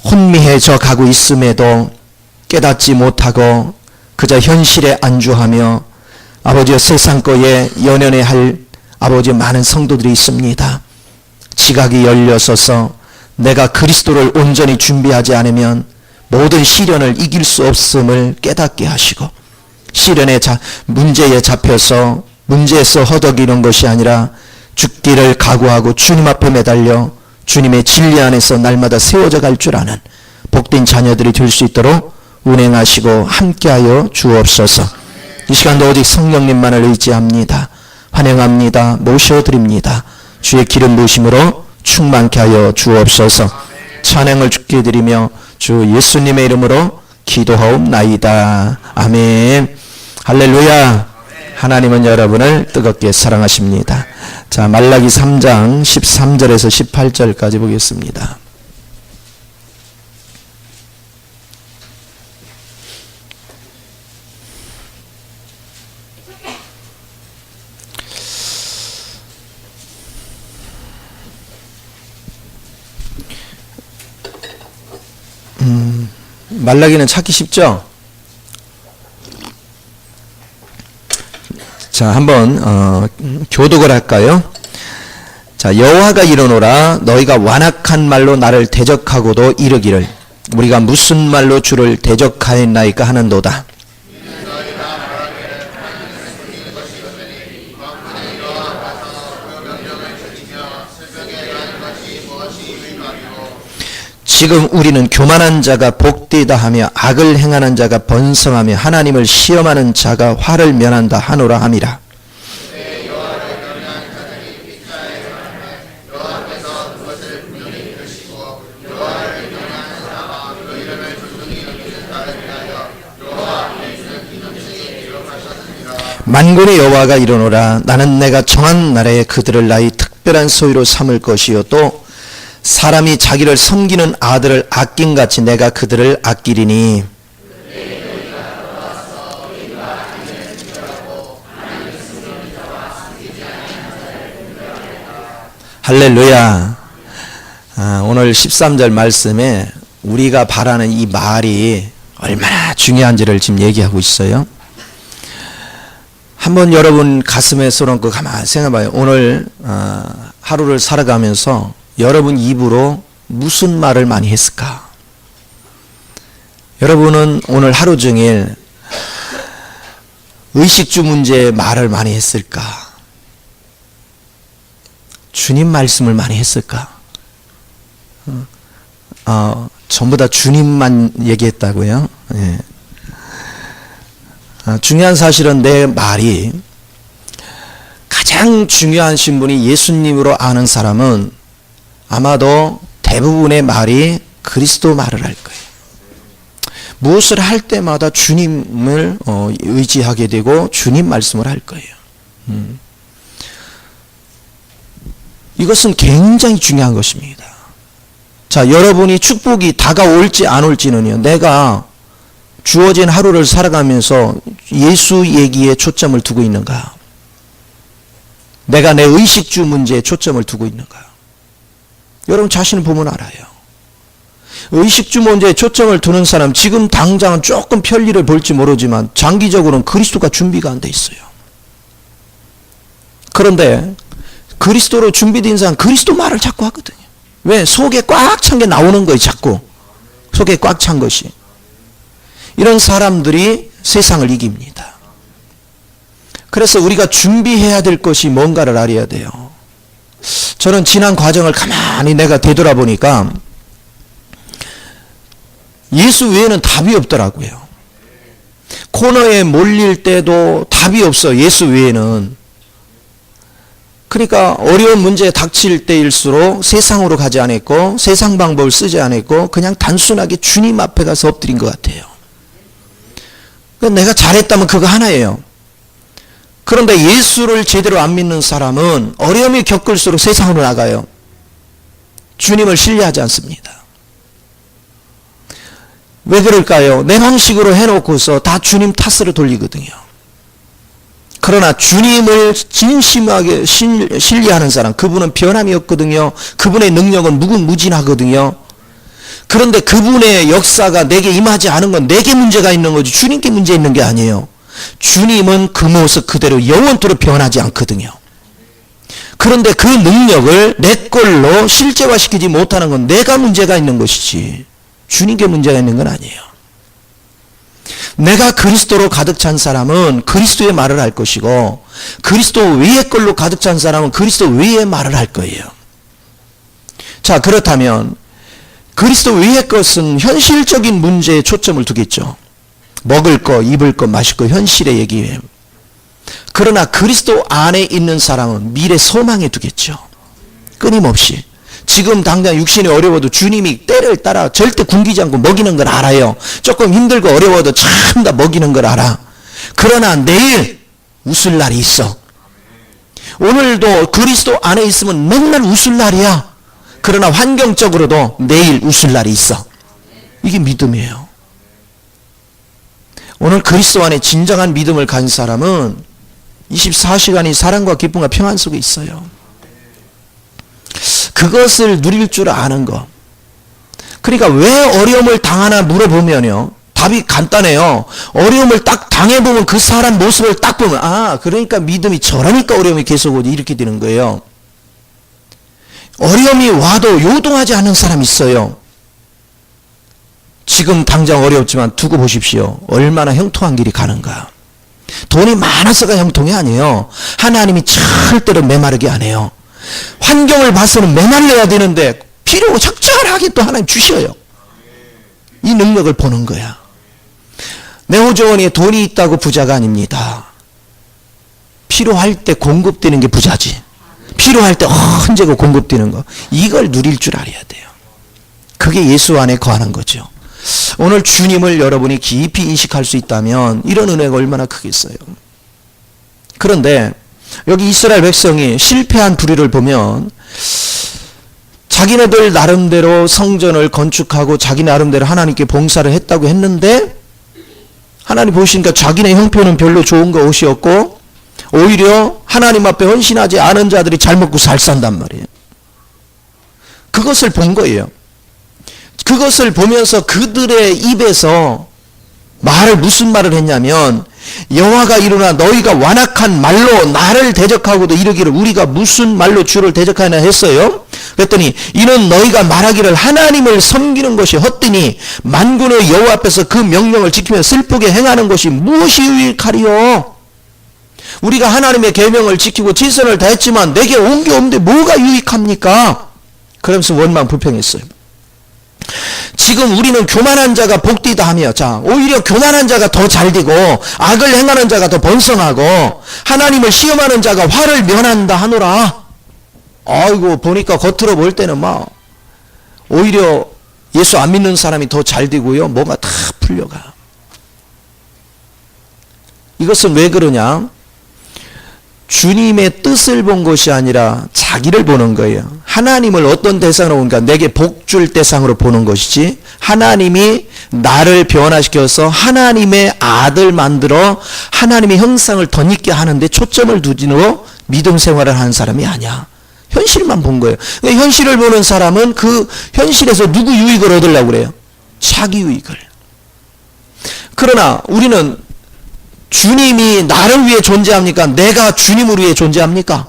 혼미해져 가고 있음에도 깨닫지 못하고 그저 현실에 안주하며 아버지의 세상 거에 연연해 할 아버지 많은 성도들이 있습니다. 지각이 열려서서 내가 그리스도를 온전히 준비하지 않으면 모든 시련을 이길 수 없음을 깨닫게 하시고, 시련의 문제에 잡혀서 문제에서 허덕이는 것이 아니라 죽기를 각오하고 주님 앞에 매달려 주님의 진리 안에서 날마다 세워져 갈 줄 아는 복된 자녀들이 될 수 있도록 운행하시고 함께하여 주옵소서. 이 시간도 오직 성령님만을 의지합니다. 환영합니다. 모셔드립니다. 주의 기름 부으심으로 충만케 하여 주옵소서. 찬양을 주께 드리며 주 예수님의 이름으로 기도하옵나이다. 아멘. 할렐루야. 하나님은 여러분을 뜨겁게 사랑하십니다. 자, 말라기 3장 13절에서 18절까지 보겠습니다. 말라기는 찾기 쉽죠? 자, 한번 교독을 할까요? 자, 여호와가 이르노라 너희가 완악한 말로 나를 대적하고도 이르기를 우리가 무슨 말로 주를 대적하였나이까 하는도다. 지금 우리는 교만한 자가 복되다 하며 악을 행하는 자가 번성하며 하나님을 시험하는 자가 화를 면한다 하노라 함이라. 만군의 여호와가 이르노라 나는 내가 정한 날에 그들을 나의 특별한 소유로 삼을 것이요 또 사람이 자기를 섬기는 아들을 아낀같이 내가 그들을 아끼리니. 할렐루야. 오늘 13절 말씀에 우리가 바라는 이 말이 얼마나 중요한지를 지금 얘기하고 있어요. 한번 여러분 가슴에 쏘놓고 가만히 생각해봐요. 오늘 하루를 살아가면서 여러분 입으로 무슨 말을 많이 했을까? 여러분은 오늘 하루 종일 의식주 문제에 말을 많이 했을까? 주님 말씀을 많이 했을까? 전부 다 주님만 얘기했다고요? 예. 중요한 사실은 내 말이 가장 중요한 신분이 예수님으로 아는 사람은 아마도 대부분의 말이 그리스도 말을 할 거예요. 무엇을 할 때마다 주님을 의지하게 되고 주님 말씀을 할 거예요. 이것은 굉장히 중요한 것입니다. 자, 여러분이 축복이 다가올지 안 올지는요, 내가 주어진 하루를 살아가면서 예수 얘기에 초점을 두고 있는가? 내가 내 의식주 문제에 초점을 두고 있는가? 여러분 자신을 보면 알아요. 의식주 문제에 초점을 두는 사람 지금 당장은 조금 편리를 볼지 모르지만 장기적으로는 그리스도가 준비가 안 돼 있어요. 그런데 그리스도로 준비된 사람 그리스도 말을 자꾸 하거든요. 왜? 속에 꽉 찬 게 나오는 거예요. 자꾸 속에 꽉 찬 것이. 이런 사람들이 세상을 이깁니다. 그래서 우리가 준비해야 될 것이 뭔가를 알아야 돼요. 저는 지난 과정을 가만히 내가 되돌아보니까 예수 외에는 답이 없더라고요. 코너에 몰릴 때도 답이 없어. 예수 외에는. 그러니까 어려운 문제에 닥칠 때일수록 세상으로 가지 않았고 세상 방법을 쓰지 않았고 그냥 단순하게 주님 앞에 가서 엎드린 것 같아요. 내가 잘했다면 그거 하나예요. 그런데 예수를 제대로 안 믿는 사람은 어려움이 겪을수록 세상으로 나가요. 주님을 신뢰하지 않습니다. 왜 그럴까요? 내 방식으로 해놓고서 다 주님 탓으로 돌리거든요. 그러나 주님을 진심하게 신뢰하는 사람, 그분은 변함이 없거든요. 그분의 능력은 무궁무진하거든요. 그런데 그분의 역사가 내게 임하지 않은 건 내게 문제가 있는 거지 주님께 문제 있는 게 아니에요. 주님은 그 모습 그대로 영원토록 변하지 않거든요. 그런데 그 능력을 내 걸로 실제화시키지 못하는 건 내가 문제가 있는 것이지 주님께 문제가 있는 건 아니에요. 내가 그리스도로 가득 찬 사람은 그리스도의 말을 할 것이고 그리스도 외의 걸로 가득 찬 사람은 그리스도 외의 말을 할 거예요. 자, 그렇다면 그리스도 외의 것은 현실적인 문제에 초점을 두겠죠. 먹을 거, 입을 거, 마실 거 현실의 얘기예요. 그러나 그리스도 안에 있는 사람은 미래 소망에 두겠죠. 끊임없이. 지금 당장 육신이 어려워도 주님이 때를 따라 절대 굶기지 않고 먹이는 걸 알아요. 조금 힘들고 어려워도 참 다 먹이는 걸 알아. 그러나 내일 웃을 날이 있어. 오늘도 그리스도 안에 있으면 맨날 웃을 날이야. 그러나 환경적으로도 내일 웃을 날이 있어. 이게 믿음이에요. 오늘 그리스도 안에 진정한 믿음을 가진 사람은 24시간이 사랑과 기쁨과 평안 속에 있어요. 그것을 누릴 줄 아는 거. 그러니까 왜 어려움을 당하나 물어보면요. 답이 간단해요. 어려움을 딱 당해보면 그 사람 모습을 딱 보면 아, 그러니까 믿음이 저러니까 어려움이 계속 오지 이렇게 되는 거예요. 어려움이 와도 요동하지 않는 사람이 있어요. 지금 당장 어렵지만 두고 보십시오. 얼마나 형통한 길이 가는가. 돈이 많아서가 형통이 아니에요. 하나님이 절대로 메마르게 안 해요. 환경을 봐서는 메말려야 되는데 필요고 적절하게 또 하나님 주셔요. 이 능력을 보는 거야. 네오조원이 돈이 있다고 부자가 아닙니다. 필요할 때 공급되는 게 부자지. 필요할 때 언제고 공급되는 거. 이걸 누릴 줄 알아야 돼요. 그게 예수 안에 거하는 거죠. 오늘 주님을 여러분이 깊이 인식할 수 있다면 이런 은혜가 얼마나 크겠어요. 그런데 여기 이스라엘 백성이 실패한 부류를 보면 자기네들 나름대로 성전을 건축하고 자기 나름대로 하나님께 봉사를 했다고 했는데 하나님 보시니까 자기네 형편은 별로 좋은 것이었고 오히려 하나님 앞에 헌신하지 않은 자들이 잘 먹고 잘 산단 말이에요. 그것을 본 거예요. 그것을 보면서 그들의 입에서 무슨 말을 했냐면 여호와가 이르나 너희가 완악한 말로 나를 대적하고도 이르기를 우리가 무슨 말로 주를 대적하나 했어요. 그랬더니 이는 너희가 말하기를 하나님을 섬기는 것이 헛되니 만군의 여호와 앞에서 그 명령을 지키며 슬프게 행하는 것이 무엇이 유익하리요. 우리가 하나님의 계명을 지키고 지선을 다했지만 내게 온 게 없는데 뭐가 유익합니까? 그러면서 원망 불평했어요. 지금 우리는 교만한 자가 복되다 하며 자 오히려 교만한 자가 더 잘되고 악을 행하는 자가 더 번성하고 하나님을 시험하는 자가 화를 면한다 하노라. 아이고 보니까 겉으로 볼 때는 막 오히려 예수 안 믿는 사람이 더 잘되고요. 뭐가 다 풀려가. 이것은 왜 그러냐? 주님의 뜻을 본 것이 아니라 자기를 보는 거예요. 하나님을 어떤 대상으로 보니까 내게 복 줄 대상으로 보는 것이지 하나님이 나를 변화시켜서 하나님의 아들 만들어 하나님의 형상을 덧입게 하는데 초점을 두지로 믿음 생활을 하는 사람이 아니야. 현실만 본 거예요. 현실을 보는 사람은 그 현실에서 누구 유익을 얻으려고 그래요? 자기 유익을. 그러나 우리는 주님이 나를 위해 존재합니까? 내가 주님을 위해 존재합니까?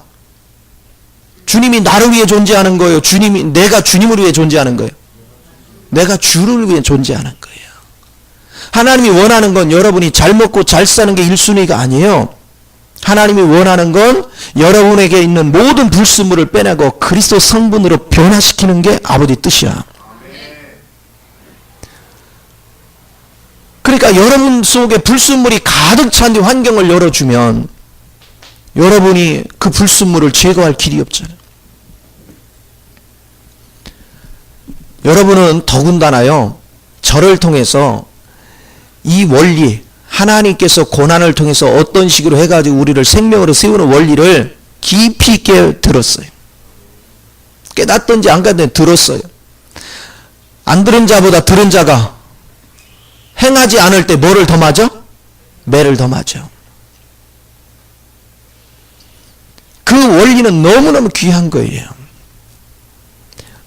주님이 나를 위해 존재하는 거예요. 내가 주님을 위해 존재하는 거예요. 내가 주를 위해 존재하는 거예요. 하나님이 원하는 건 여러분이 잘 먹고 잘 사는 게 1순위가 아니에요. 하나님이 원하는 건 여러분에게 있는 모든 불순물을 빼내고 그리스도 성분으로 변화시키는 게 아버지 뜻이야. 그러니까 여러분 속에 불순물이 가득 찬 뒤 환경을 열어주면 여러분이 그 불순물을 제거할 길이 없잖아요. 여러분은 더군다나요. 저를 통해서 이 원리 하나님께서 고난을 통해서 어떤 식으로 해가지고 우리를 생명으로 세우는 원리를 깊이 있게 들었어요. 깨닫든지 안 깨닫든지 들었어요. 안 들은 자보다 들은 자가 행하지 않을 때 뭐를 더 맞아? 매를 더 맞아. 그 원리는 너무너무 귀한 거예요.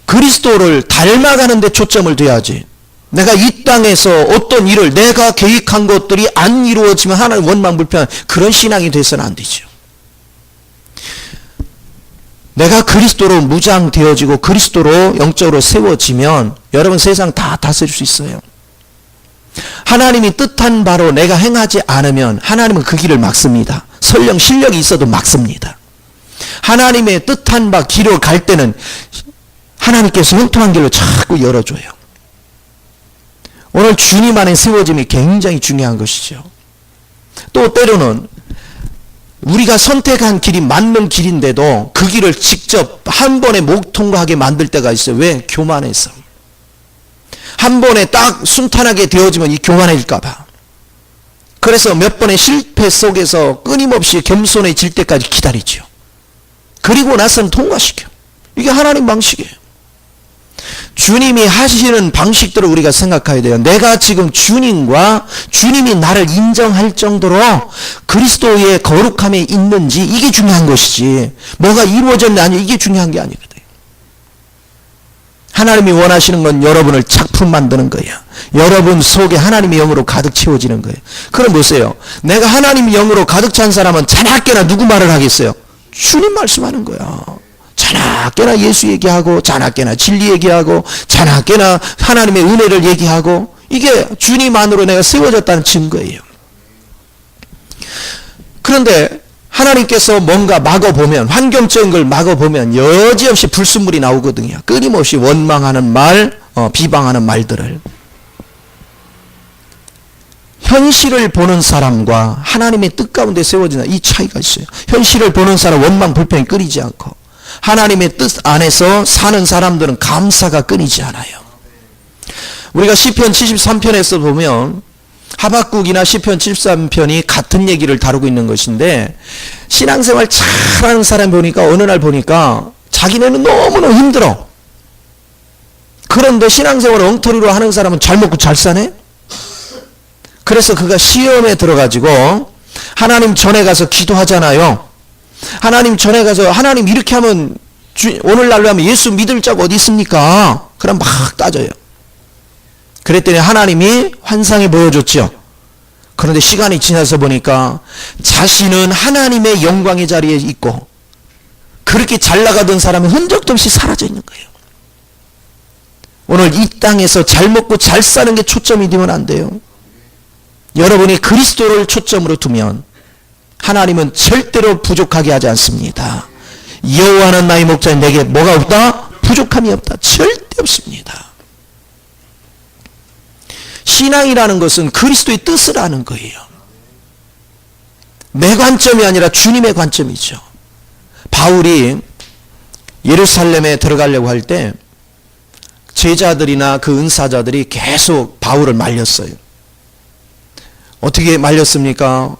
그리스도를 닮아가는 데 초점을 둬야지. 내가 이 땅에서 어떤 일을 내가 계획한 것들이 안 이루어지면 하나님 원망불평한 그런 신앙이 돼서는 안 되죠. 내가 그리스도로 무장되어지고 그리스도로 영적으로 세워지면 여러분 세상 다 다스릴 수 있어요. 하나님이 뜻한 바로 내가 행하지 않으면 하나님은 그 길을 막습니다. 설령 실력이 있어도 막습니다. 하나님의 뜻한 바 길을 갈 때는 하나님께서 형통한 길로 자꾸 열어줘요. 오늘 주님 안에 세워짐이 굉장히 중요한 것이죠. 또 때로는 우리가 선택한 길이 맞는 길인데도 그 길을 직접 한 번에 못 통과하게 만들 때가 있어요. 왜? 교만해서. 한 번에 딱 순탄하게 되어지면 이 교만해질까 봐. 그래서 몇 번의 실패 속에서 끊임없이 겸손해질 때까지 기다리죠. 그리고 나서는 통과시켜. 이게 하나님 방식이에요. 주님이 하시는 방식들을 우리가 생각해야 돼요. 내가 지금 주님과 주님이 나를 인정할 정도로 그리스도의 거룩함에 있는지 이게 중요한 것이지 뭐가 이루어졌냐 아니 이게 중요한 게 아니거든. 하나님이 원하시는 건 여러분을 작품 만드는 거예요. 여러분 속에 하나님의 영으로 가득 채워지는 거예요. 그럼 보세요. 내가 하나님의 영으로 가득 찬 사람은 자나깨나 누구 말을 하겠어요? 주님 말씀하는 거야. 자나깨나 예수 얘기하고 자나깨나 진리 얘기하고 자나깨나 하나님의 은혜를 얘기하고 이게 주님 안으로 내가 세워졌다는 증거예요. 그런데 하나님께서 뭔가 막아보면 환경적인 걸 막아보면 여지없이 불순물이 나오거든요. 끊임없이 원망하는 말, 비방하는 말들을. 현실을 보는 사람과 하나님의 뜻 가운데 세워지는 이 차이가 있어요. 현실을 보는 사람 원망 불평이 끊이지 않고 하나님의 뜻 안에서 사는 사람들은 감사가 끊이지 않아요. 우리가 시편 73편에서 보면 하박국이나 시편 73편이 같은 얘기를 다루고 있는 것인데 신앙생활 잘하는 사람 보니까 어느 날 보니까 자기네는 너무너무 힘들어. 그런데 신앙생활을 엉터리로 하는 사람은 잘 먹고 잘 사네? 그래서 그가 시험에 들어가지고 하나님 전에 가서 기도하잖아요. 하나님 전에 가서 하나님 이렇게 하면 오늘날로 하면 예수 믿을 자가 어디 있습니까? 그럼 막 따져요. 그랬더니 하나님이 환상에 보여줬죠. 그런데 시간이 지나서 보니까 자신은 하나님의 영광의 자리에 있고 그렇게 잘 나가던 사람은 흔적도 없이 사라져 있는 거예요. 오늘 이 땅에서 잘 먹고 잘 사는 게 초점이 되면 안 돼요. 여러분이 그리스도를 초점으로 두면 하나님은 절대로 부족하게 하지 않습니다. 여호와는 나의 목자인 내게 뭐가 없다? 부족함이 없다. 절대 없습니다. 신앙이라는 것은 그리스도의 뜻을 아는 거예요. 내 관점이 아니라 주님의 관점이죠. 바울이 예루살렘에 들어가려고 할 때 제자들이나 그 은사자들이 계속 바울을 말렸어요. 어떻게 말렸습니까?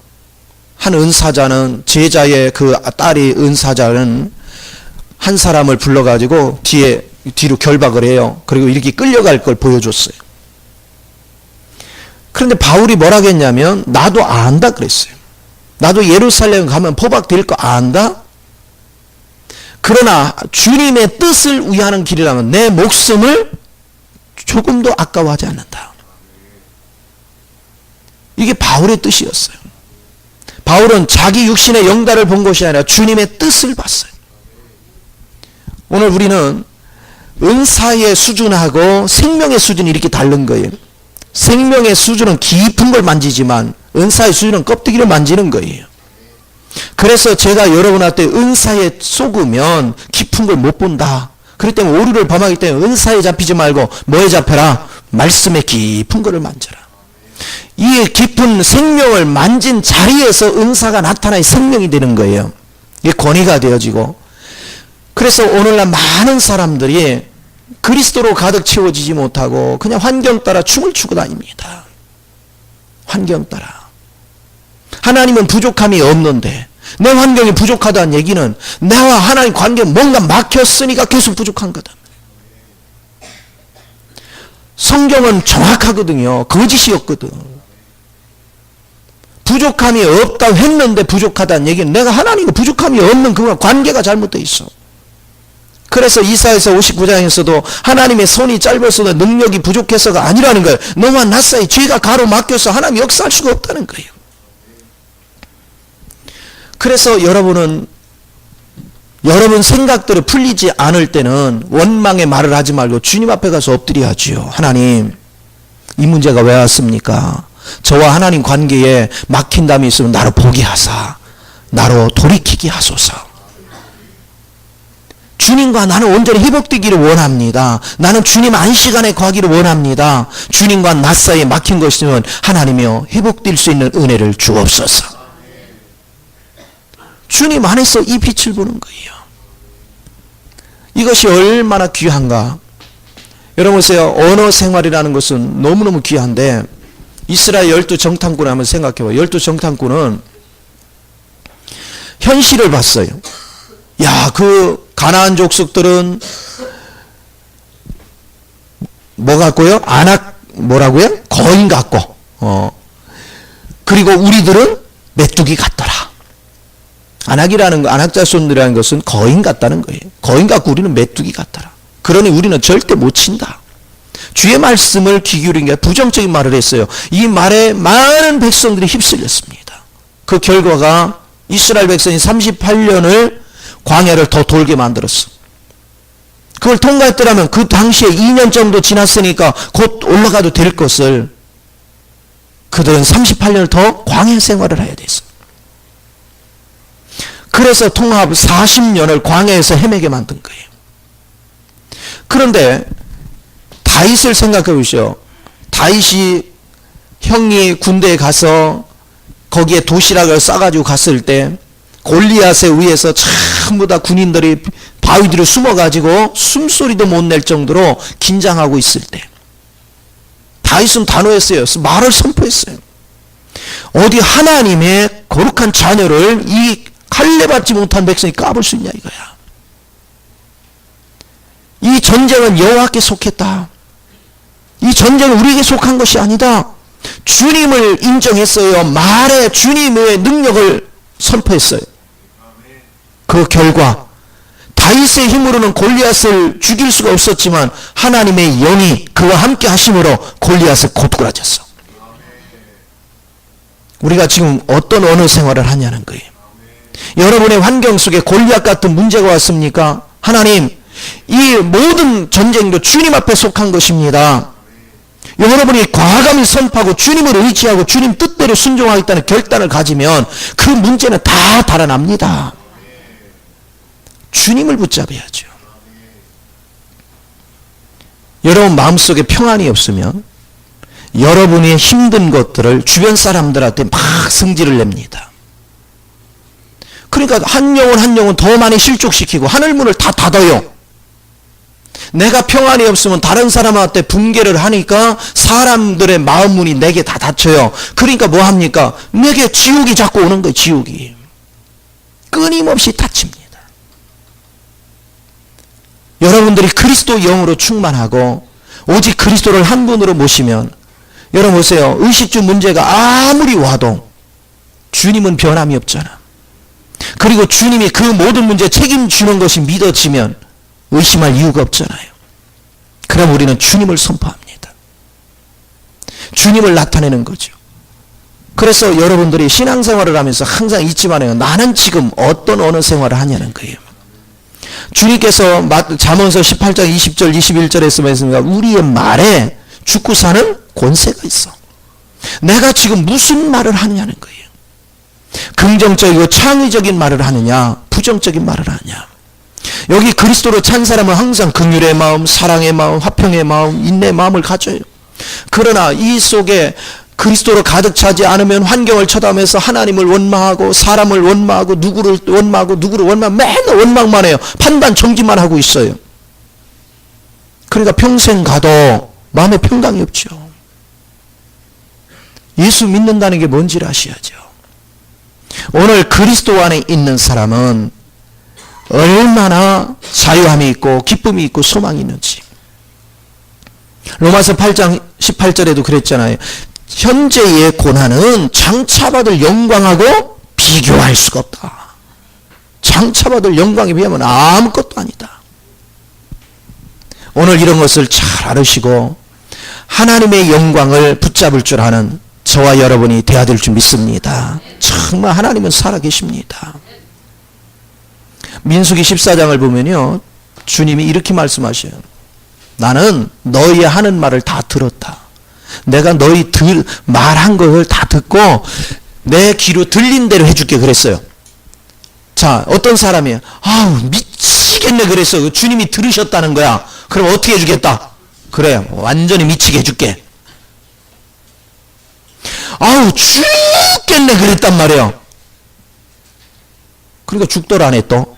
한 은사자는 제자의 그 딸이 은사자는 한 사람을 불러가지고 뒤로 결박을 해요. 그리고 이렇게 끌려갈 걸 보여줬어요. 그런데 바울이 뭐라고 했냐면 나도 안다 그랬어요. 나도 예루살렘 가면 포박될 거 안다. 그러나 주님의 뜻을 위하는 길이라면 내 목숨을 조금도 아까워하지 않는다. 이게 바울의 뜻이었어요. 바울은 자기 육신의 영달을 본 것이 아니라 주님의 뜻을 봤어요. 오늘 우리는 은사의 수준하고 생명의 수준이 이렇게 다른 거예요. 생명의 수준은 깊은 걸 만지지만 은사의 수준은 껍데기를 만지는 거예요. 그래서 제가 여러분한테 은사에 속으면 깊은 걸 못 본다. 그렇기 때문에 오류를 범하기 때문에 은사에 잡히지 말고 뭐에 잡혀라? 말씀의 깊은 거를 만져라. 이 깊은 생명을 만진 자리에서 은사가 나타나야 생명이 되는 거예요. 이게 권위가 되어지고. 그래서 오늘날 많은 사람들이 그리스도로 가득 채워지지 못하고 그냥 환경 따라 춤을 추고 다닙니다. 환경 따라. 하나님은 부족함이 없는데 내 환경이 부족하다는 얘기는 나와 하나님 관계에 뭔가 막혔으니까 계속 부족한 거다. 성경은 정확하거든요. 거짓이 없거든. 부족함이 없다고 했는데 부족하다는 얘기는 내가 하나님과 부족함이 없는 그와 관계가 잘못되어 있어. 그래서 이사야서 59장에서도 하나님의 손이 짧아서도 능력이 부족해서가 아니라는 거예요. 너와 나 사이 죄가 가로막혀서 하나님 역사할 수가 없다는 거예요. 그래서 여러분 생각대로 풀리지 않을 때는 원망의 말을 하지 말고 주님 앞에 가서 엎드려야지요. 하나님, 이 문제가 왜 왔습니까? 저와 하나님 관계에 막힌담이 있으면 나로 보게 하사 나로 돌이키게 하소서. 주님과 나는 온전히 회복되기를 원합니다. 나는 주님 안식안에 거하기를 원합니다. 주님과 나 사이에 막힌 것이면 하나님이여 회복될 수 있는 은혜를 주옵소서. 주님 안에서 이 빛을 보는 거예요. 이것이 얼마나 귀한가. 여러분 보세요. 언어 생활이라는 것은 너무너무 귀한데 이스라엘 12정탐꾼을 한번 생각해봐요. 12정탐꾼은 현실을 봤어요. 야, 그 가나안 족속들은 뭐 같고요? 뭐라고요? 거인 같고, 그리고 우리들은 메뚜기 같더라. 안악자손이라는 것은 거인 같다는 거예요. 거인 같고 우리는 메뚜기 같더라. 그러니 우리는 절대 못 친다. 주의 말씀을 귀 기울인 게 부정적인 말을 했어요. 이 말에 많은 백성들이 휩쓸렸습니다. 그 결과가 이스라엘 백성이 38년을 광야를 더 돌게 만들었어. 그걸 통과했더라면 그 당시에 2년 정도 지났으니까 곧 올라가도 될 것을 그들은 38년을 더 광야 생활을 해야 됐어. 그래서 통합 40년을 광야에서 헤매게 만든 거예요. 그런데 다윗을 생각해 보시오. 다윗이 형이 군대에 가서 거기에 도시락을 싸가지고 갔을 때 골리앗에 의해서 전부 다 군인들이 바위 뒤로 숨어가지고 숨소리도 못 낼 정도로 긴장하고 있을 때 다윗은 단호했어요. 말을 선포했어요. 어디 하나님의 거룩한 자녀를 이 할례받지 못한 백성이 까볼 수 있냐 이거야. 이 전쟁은 여호와께 속했다. 이 전쟁은 우리에게 속한 것이 아니다. 주님을 인정했어요. 말에 주님의 능력을 선포했어요. 그 결과 다윗의 힘으로는 골리앗을 죽일 수가 없었지만 하나님의 영이 그와 함께 하심으로 골리앗을 고꾸라졌어. 우리가 지금 어떤 언어 생활을 하냐는 거예요. 여러분의 환경 속에 골리앗 같은 문제가 왔습니까? 하나님, 이 모든 전쟁도 주님 앞에 속한 것입니다. 여러분이 과감히 선포하고 주님을 의지하고 주님 뜻대로 순종하겠다는 결단을 가지면 그 문제는 다 달아납니다. 주님을 붙잡아야죠. 여러분 마음속에 평안이 없으면 여러분이 힘든 것들을 주변 사람들한테 막 성질을 냅니다. 그러니까 한 영혼 더 많이 실족시키고 하늘문을 다 닫아요. 내가 평안이 없으면 다른 사람한테 붕괴를 하니까 사람들의 마음문이 내게 다 닫혀요. 그러니까 뭐 합니까? 내게 지옥이 자꾸 오는 거예요. 지옥이 끊임없이 닫힙니다. 여러분들이 그리스도 영으로 충만하고 오직 그리스도를 한 분으로 모시면 여러분 보세요. 의식주 문제가 아무리 와도 주님은 변함이 없잖아. 그리고 주님이 그 모든 문제에 책임지는 것이 믿어지면 의심할 이유가 없잖아요. 그럼 우리는 주님을 선포합니다. 주님을 나타내는 거죠. 그래서 여러분들이 신앙생활을 하면서 항상 잊지 말아요. 나는 지금 어떤 언어 생활을 하냐는 거예요. 주님께서 잠언서 18장 20절 21절에서 말씀하십니다. 우리의 말에 죽고 사는 권세가 있어. 내가 지금 무슨 말을 하느냐는 거예요. 긍정적이고 창의적인 말을 하느냐 부정적인 말을 하느냐. 여기 그리스도로 찬 사람은 항상 긍휼의 마음, 사랑의 마음, 화평의 마음, 인내의 마음을 가져요. 그러나 이 속에 그리스도로 가득 차지 않으면 환경을 쳐다보면서 하나님을 원망하고 사람을 원망하고 누구를 원망하고 맨날 원망만 해요. 판단 정지만 하고 있어요. 그러니까 평생 가도 마음에 평강이 없죠. 예수 믿는다는 게 뭔지를 아셔야죠. 오늘 그리스도 안에 있는 사람은 얼마나 자유함이 있고 기쁨이 있고 소망이 있는지. 로마서 8장 18절에도 그랬잖아요. 현재의 고난은 장차받을 영광하고 비교할 수가 없다. 장차받을 영광에 비하면 아무것도 아니다. 오늘 이런 것을 잘 알으시고 하나님의 영광을 붙잡을 줄 아는 저와 여러분이 되어야 될 줄 믿습니다. 정말 하나님은 살아계십니다. 민수기 14장을 보면요, 주님이 이렇게 말씀하셔요. 나는 너희 하는 말을 다 들었다. 내가 너희 말한 것을 다 듣고 내 귀로 들린 대로 해줄게 그랬어요. 자, 어떤 사람이 아우 미치겠네 그랬어. 주님이 들으셨다는 거야. 그럼 어떻게 해주겠다? 그래, 완전히 미치게 해줄게. 아우 죽겠네 그랬단 말이에요. 그러니까 죽더라네 또.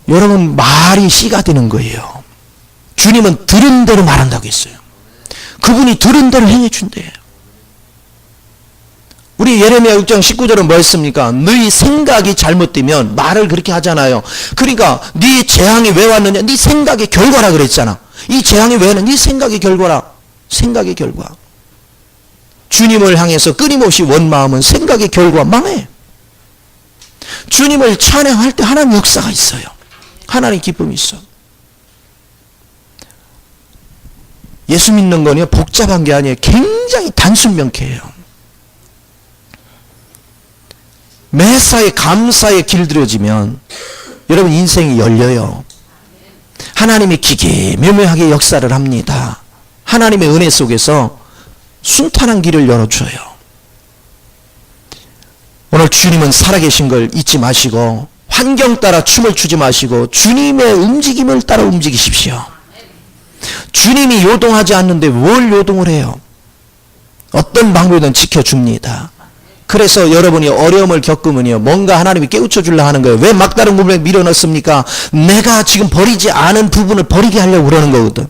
여러분, 말이 씨가 되는 거예요. 주님은 들은 대로 말한다고 했어요. 그분이 들은 대로 행해준대요. 우리 예레미야 6장 19절은 뭐 했습니까? 너희 생각이 잘못되면 말을 그렇게 하잖아요. 그러니까 네 재앙이 왜 왔느냐? 네 생각의 결과라 그랬잖아. 이 재앙이 왜 왔느냐? 네 생각의 결과라. 생각의 결과. 주님을 향해서 끊임없이 원마음은 생각의 결과 망해. 주님을 찬양할 때 하나님 역사가 있어요. 하나님 기쁨이 있어. 예수 믿는 거는요, 복잡한 게 아니에요. 굉장히 단순 명쾌해요. 매사에 감사에 길들여지면 여러분 인생이 열려요. 하나님이 기계묘묘하게 역사를 합니다. 하나님의 은혜 속에서 순탄한 길을 열어줘요. 오늘 주님은 살아계신 걸 잊지 마시고 환경 따라 춤을 추지 마시고 주님의 움직임을 따라 움직이십시오. 주님이 요동하지 않는데 뭘 요동을 해요? 어떤 방법이든 지켜줍니다. 그래서 여러분이 어려움을 겪으면요, 뭔가 하나님이 깨우쳐 주려 하는 거예요. 왜 막다른 부분에 밀어넣습니까? 내가 지금 버리지 않은 부분을 버리게 하려고 그러는 거거든.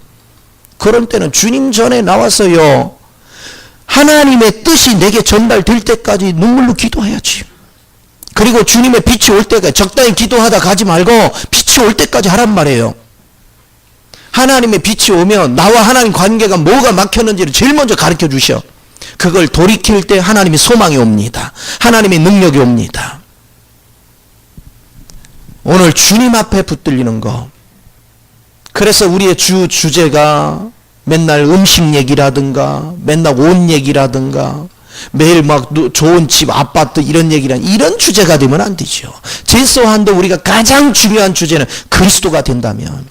그럴 때는 주님 전에 나와서요, 하나님의 뜻이 내게 전달될 때까지 눈물로 기도해야지. 그리고 주님의 빛이 올 때까지, 적당히 기도하다 가지 말고 빛이 올 때까지 하란 말이에요. 하나님의 빛이 오면 나와 하나님 관계가 뭐가 막혔는지를 제일 먼저 가르쳐 주셔. 그걸 돌이킬 때 하나님의 소망이 옵니다. 하나님의 능력이 옵니다. 오늘 주님 앞에 붙들리는 거. 그래서 우리의 주제가 맨날 음식 얘기라든가 맨날 옷 얘기라든가 매일 막 좋은 집, 아파트 이런 이런 주제가 되면 안 되죠. 제소한도 우리가 가장 중요한 주제는 그리스도가 된다면,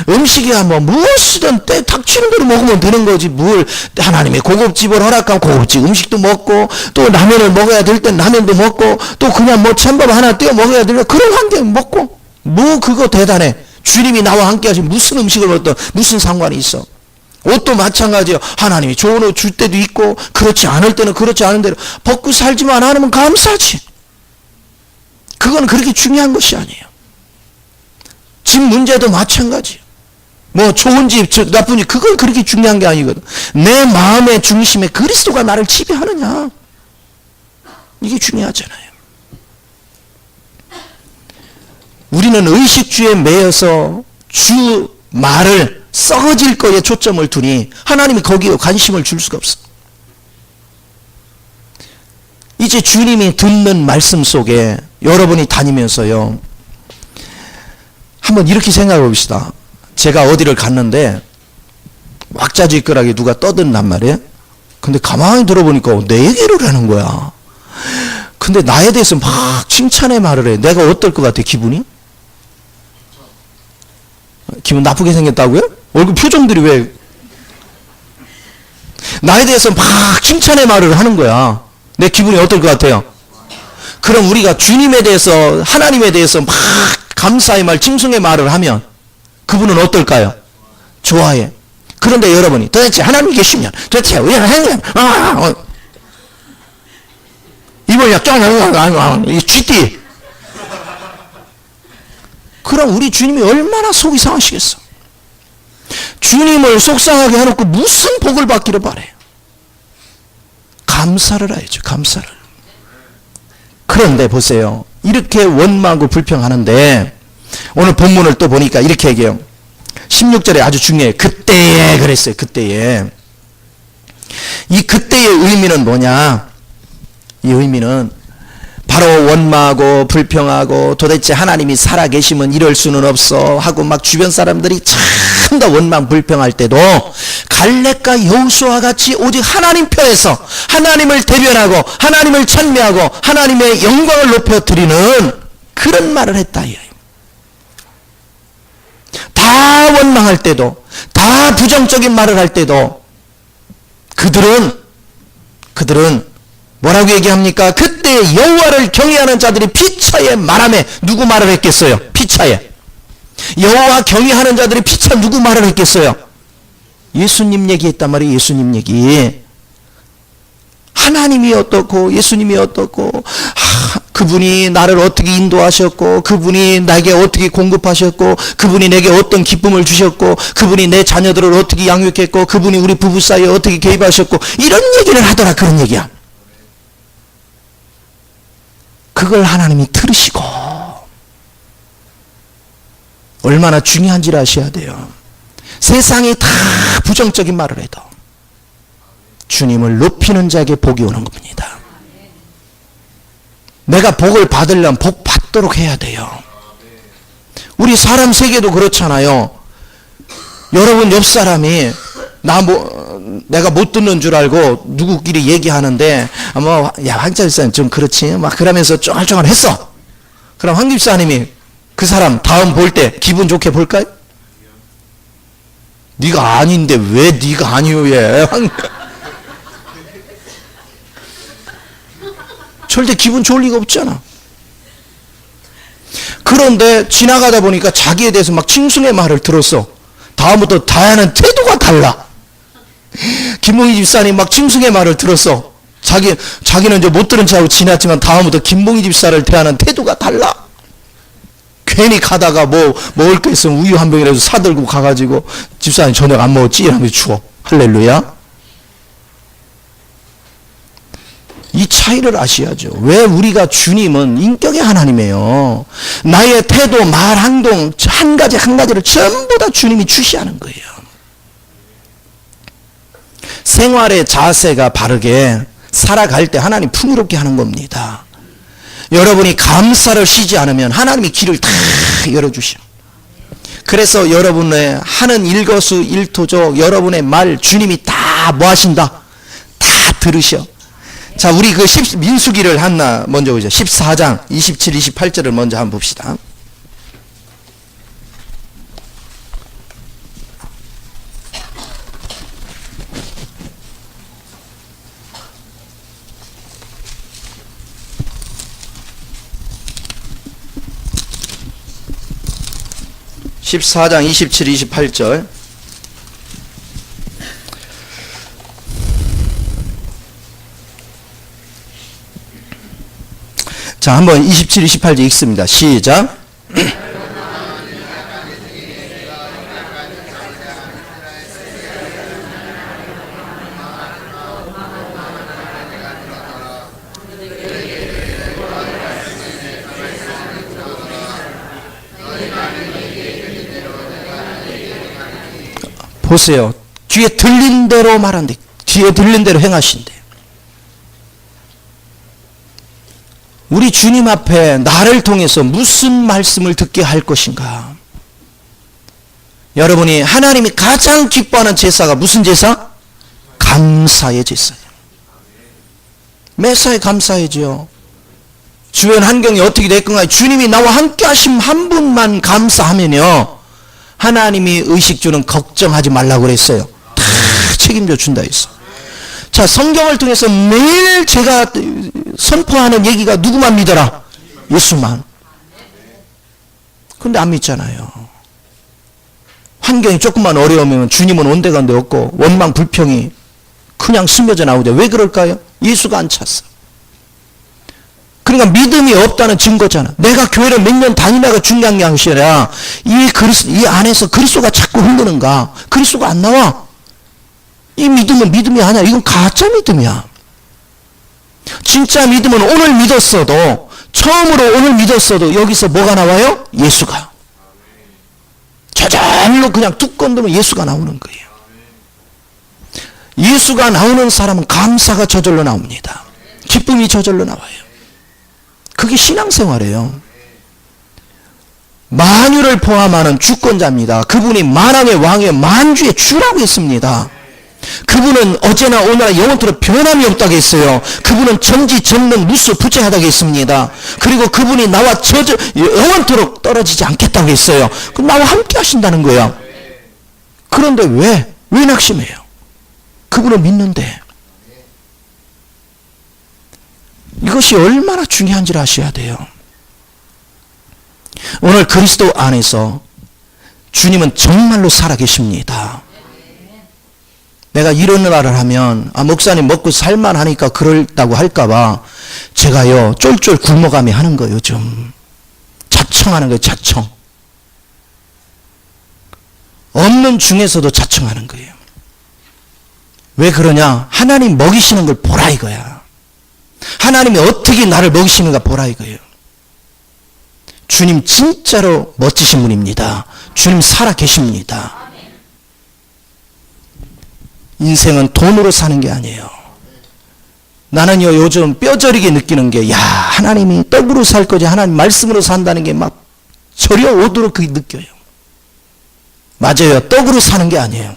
음식이야 뭐 무엇이든 때 닥치는 대로 먹으면 되는 거지. 뭘 하나님의 고급집을 허락하고 고급집 음식도 먹고, 또 라면을 먹어야 될 땐 라면도 먹고, 또 그냥 뭐 찬밥 하나 떼어 먹어야 되는 그런 환경 먹고, 뭐 그거 대단해. 주님이 나와 함께 하시면 무슨 음식을 먹든 무슨 상관이 있어. 옷도 마찬가지예요. 하나님이 좋은 옷 줄 때도 있고 그렇지 않을 때는 그렇지 않은 대로 벗고 살지만 않으면 감사하지. 그건 그렇게 중요한 것이 아니에요. 집 문제도 마찬가지예요. 뭐 좋은 집, 나쁜 집, 그건 그렇게 중요한 게 아니거든. 내 마음의 중심에 그리스도가 나를 지배하느냐, 이게 중요하잖아요. 우리는 의식주에 매여서 주 말을 썩어질 거에 초점을 두니 하나님이 거기에 관심을 줄 수가 없어. 이제 주님이 듣는 말씀 속에 여러분이 다니면서요, 한번 이렇게 생각해 봅시다. 제가 어디를 갔는데 왁자지껄하게 누가 떠든단 말이에요. 근데 가만히 들어보니까 내 얘기를 하는 거야. 근데 나에 대해서 막 칭찬의 말을 해. 내가 어떨 것 같아, 기분이? 기분 나쁘게 생겼다고요? 얼굴 표정들이 왜? 나에 대해서 막 칭찬의 말을 하는 거야. 내 기분이 어떨 것 같아요? 그럼 우리가 주님에 대해서, 하나님에 대해서 막 감사의 말, 칭송의 말을 하면 그분은 어떨까요? 좋아해. 그런데 여러분이 도대체 하나님이 계시면 도대체 왜 하나님, 이번에 이 쥐띠. 그럼 우리 주님이 얼마나 속이 상하시겠어. 주님을 속상하게 해놓고 무슨 복을 받기를 바래요. 감사를 해야죠. 감사를. 그런데 보세요, 이렇게 원망하고 불평하는데 오늘 본문을 또 보니까 이렇게 얘기해요. 16절에 아주 중요해요. 그때에 그랬어요. 그때에. 이 그때의 의미는 뭐냐? 이 의미는 바로 원망하고 불평하고 도대체 하나님이 살아계시면 이럴 수는 없어 하고 막 주변 사람들이 참 더 원망 불평할 때도 갈렙과 여호수아와 같이 오직 하나님 편에서 하나님을 대변하고 하나님을 찬미하고 하나님의 영광을 높여드리는 그런 말을 했다. 다 원망할 때도, 다 부정적인 말을 할 때도 그들은 뭐라고 얘기합니까? 그때 여호와를 경외하는 자들이 피차에 말하며 누구 말을 했겠어요? 피차에. 여호와 경외하는 자들이 피차 누구 말을 했겠어요? 예수님 얘기했단 말이에요. 예수님 얘기. 하나님이 어떻고 예수님이 어떻고 그분이 나를 어떻게 인도하셨고 그분이 나에게 어떻게 공급하셨고 그분이 내게 어떤 기쁨을 주셨고 그분이 내 자녀들을 어떻게 양육했고 그분이 우리 부부 사이에 어떻게 개입하셨고 이런 얘기를 하더라. 그런 얘기야. 그걸 하나님이 들으시고 얼마나 중요한지를 아셔야 돼요. 세상이 다 부정적인 말을 해도 주님을 높이는 자에게 복이 오는 겁니다. 내가 복을 받으려면 복 받도록 해야 돼요. 우리 사람 세계도 그렇잖아요. 여러분 옆 사람이 내가 못 듣는 줄 알고 누구끼리 얘기하는데 야 황 집사님 좀 그렇지 막 그러면서 쫑알쫑알 했어. 그럼 황 집사님이 그 사람 다음 볼 때 기분 좋게 볼까요? 네가 아닌데 왜 네가 아니오 얘. 절대 기분 좋을 리가 없잖아. 그런데 지나가다 보니까 자기에 대해서 막 칭송의 말을 들었어. 다음부터 다야는 태도가 달라. 김봉희 집사님 막 칭송의 말을 들었어. 자기는 이제 못 들은 척하고 지났지만 다음부터 김봉희 집사를 대하는 태도가 달라. 괜히 가다가 먹을 거 있으면 우유 한 병이라도 사들고 가가지고 집사님 저녁 안 먹었지? 이러면서 주워. 할렐루야. 이 차이를 아셔야죠. 왜 우리가 주님은 인격의 하나님이에요. 나의 태도, 말, 행동 한 가지를 전부 다 주님이 주시하는 거예요. 생활의 자세가 바르게 살아갈 때 하나님 풍요롭게 하는 겁니다. 여러분이 감사를 쉬지 않으면 하나님이 길을 다 열어주셔. 그래서 여러분의 하는 일거수일투족 여러분의 말 주님이 다 뭐 하신다? 다 들으셔. 자, 우리 그 민수기를 하나 먼저 보죠. 14장 27, 28절을 먼저 한번 봅시다. (14장) 27, 28절. 자, 한번 27, 28절 읽습니다. 시작. 보세요. 귀에 들린 대로 말한대. 귀에 들린 대로 행하신대. 우리 주님 앞에 나를 통해서 무슨 말씀을 듣게 할 것인가? 여러분이 하나님이 가장 기뻐하는 제사가 무슨 제사? 감사의 제사예요. 매사에 감사해죠. 주변 환경이 어떻게 됐건가 주님이 나와 함께 하심 한 분만 감사하면요. 하나님이 의식 주는 걱정하지 말라고 그랬어요. 다 책임져 준다 했어. 자, 성경을 통해서 매일 제가 선포하는 얘기가 누구만 믿어라? 예수만. 근데 안 믿잖아요. 환경이 조금만 어려우면 주님은 온데간데 없고 원망 불평이 그냥 스며져 나오죠. 왜 그럴까요? 예수가 안 찼어. 그러니까 믿음이 없다는 증거잖아. 내가 교회를 몇 년 다니다가 중요한 게 아니라 이 안에서 그리스도가 자꾸 흐르는가? 그리스도가 안 나와. 이 믿음은 믿음이 아니야. 이건 가짜 믿음이야. 진짜 믿음은 오늘 믿었어도 처음으로 오늘 믿었어도 여기서 뭐가 나와요? 예수가. 저절로 그냥 툭 건드면 예수가 나오는 거예요. 예수가 나오는 사람은 감사가 저절로 나옵니다. 기쁨이 저절로 나와요. 그게 신앙생활이에요. 만유를 포함하는 주권자입니다. 그분이 만왕의 왕의 만주의 주라고 했습니다. 그분은 어제나 오늘나 영원토록 변함이 없다고 했어요. 그분은 전지 전능 무수 부재하다고 했습니다. 그리고 그분이 나와 영원토록 떨어지지 않겠다고 했어요. 그럼 나와 함께 하신다는 거야. 그런데 왜 낙심해요? 그분을 믿는데. 이것이 얼마나 중요한지를 아셔야 돼요. 오늘 그리스도 안에서 주님은 정말로 살아계십니다. 내가 이런 말을 하면 목사님 먹고 살만하니까 그렇다고 할까봐 제가요 쫄쫄 굶어가며 하는 거예요. 좀 자청하는 거예요. 자청. 없는 중에서도 자청하는 거예요. 왜 그러냐? 하나님 먹이시는 걸 보라 이거야. 하나님이 어떻게 나를 먹이시는가 보라 이거예요. 주님 진짜로 멋지신 분입니다. 주님 살아계십니다. 인생은 돈으로 사는 게 아니에요. 나는요 요즘 뼈저리게 느끼는 게 하나님이 떡으로 살 거지 하나님 말씀으로 산다는 게 막 저려 오도록 그게 느껴요. 맞아요. 떡으로 사는 게 아니에요.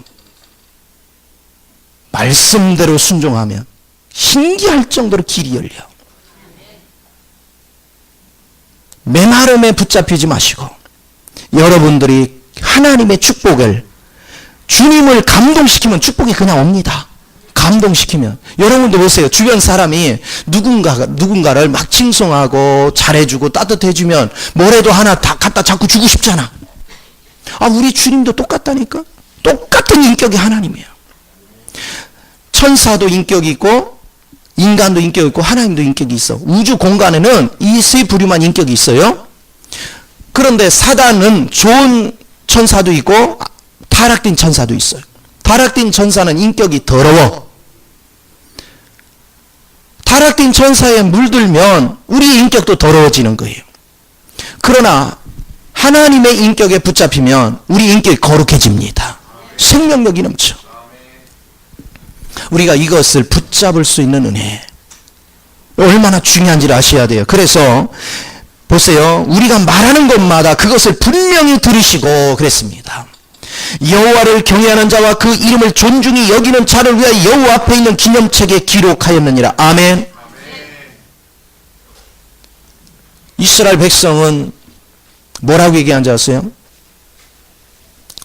말씀대로 순종하면 신기할 정도로 길이 열려. 메마름에 붙잡히지 마시고 여러분들이 하나님의 축복을 주님을 감동시키면 축복이 그냥 옵니다. 감동시키면. 여러분도 보세요. 주변 사람이 누군가를 막 칭송하고 잘해주고 따뜻해주면 뭐라도 하나 다 갖다 자꾸 주고 싶잖아. 우리 주님도 똑같다니까. 똑같은 인격이 하나님이에요. 천사도 인격이 있고 인간도 인격이 있고 하나님도 인격이 있어. 우주 공간에는 이 세 부류만 인격이 있어요. 그런데 사단은 좋은 천사도 있고 타락된 천사도 있어요. 타락된 천사는 인격이 더러워. 타락된 천사에 물들면 우리의 인격도 더러워지는 거예요. 그러나 하나님의 인격에 붙잡히면 우리 인격이 거룩해집니다. 생명력이 넘쳐. 우리가 이것을 붙잡을 수 있는 은혜 얼마나 중요한지를 아셔야 돼요. 그래서 보세요. 우리가 말하는 것마다 그것을 분명히 들으시고 그랬습니다. 여호와를 경외하는 자와 그 이름을 존중히 여기는 자를 위하여 여호와 앞에 있는 기념책에 기록하였느니라. 아멘. 이스라엘 백성은 뭐라고 얘기한 줄 아세요?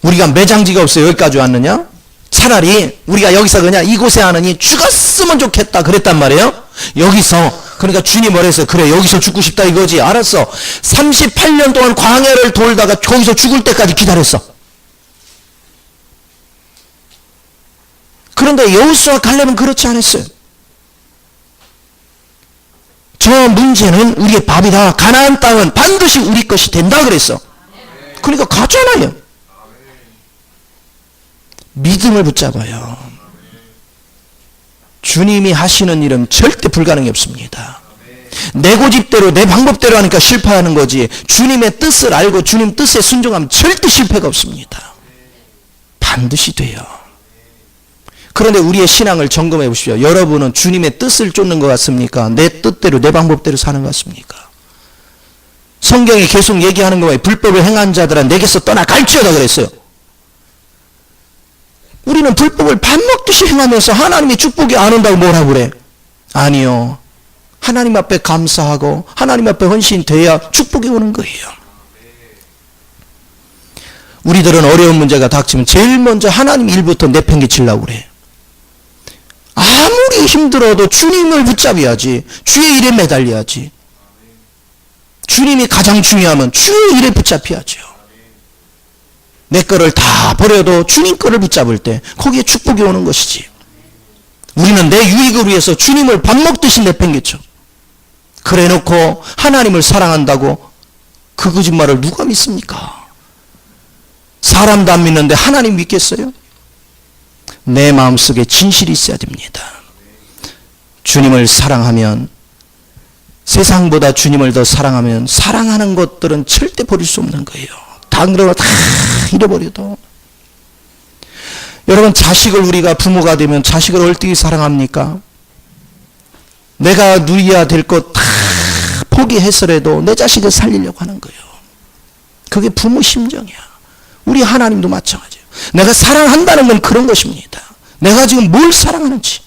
우리가 매장지가 없어요. 여기까지 왔느냐? 차라리 우리가 여기서 그냥 이곳에 하느니 죽었으면 좋겠다 그랬단 말이에요. 여기서. 그러니까 주님 뭐랬어요? 그래 여기서 죽고 싶다 이거지. 알았어. 38년 동안 광야를 돌다가 거기서 죽을 때까지 기다렸어. 그런데 여호수아 갈렙은 그렇지 않았어요. 저 문제는 우리의 밥이다. 가나안 땅은 반드시 우리 것이 된다 그랬어. 그러니까 가잖아요. 믿음을 붙잡아요. 주님이 하시는 일은 절대 불가능이 없습니다. 내 고집대로 내 방법대로 하니까 실패하는 거지 주님의 뜻을 알고 주님 뜻에 순종하면 절대 실패가 없습니다. 반드시 돼요. 그런데 우리의 신앙을 점검해 보십시오. 여러분은 주님의 뜻을 쫓는 것 같습니까? 내 뜻대로 내 방법대로 사는 것 같습니까? 성경에 계속 얘기하는 거예요. 불법을 행한 자들아 내게서 떠나 갈지어다 그랬어요. 우리는 불법을 밥 먹듯이 행하면서 하나님의 축복이 안 온다고 뭐라 그래? 아니요. 하나님 앞에 감사하고 하나님 앞에 헌신돼야 축복이 오는 거예요. 우리들은 어려운 문제가 닥치면 제일 먼저 하나님 일부터 내팽개치려고 그래. 아무리 힘들어도 주님을 붙잡아야지. 주의 일에 매달려야지. 주님이 가장 중요하면 주의 일에 붙잡혀야죠. 내 거를 다 버려도 주님 거를 붙잡을 때 거기에 축복이 오는 것이지. 우리는 내 유익을 위해서 주님을 밥 먹듯이 내팽개쳐. 그래 놓고 하나님을 사랑한다고 그 거짓말을 누가 믿습니까? 사람도 안 믿는데 하나님 믿겠어요? 내 마음속에 진실이 있어야 됩니다. 주님을 사랑하면, 세상보다 주님을 더 사랑하면 사랑하는 것들은 절대 버릴 수 없는 거예요. 다른 거 다 잃어버려도. 여러분, 자식을 우리가 부모가 되면 자식을 어떻게 사랑합니까? 내가 누려야 될 것 다 포기해서라도 내 자식을 살리려고 하는 거예요. 그게 부모 심정이야. 우리 하나님도 마찬가지예요. 내가 사랑한다는 건 그런 것입니다. 내가 지금 뭘 사랑하는지,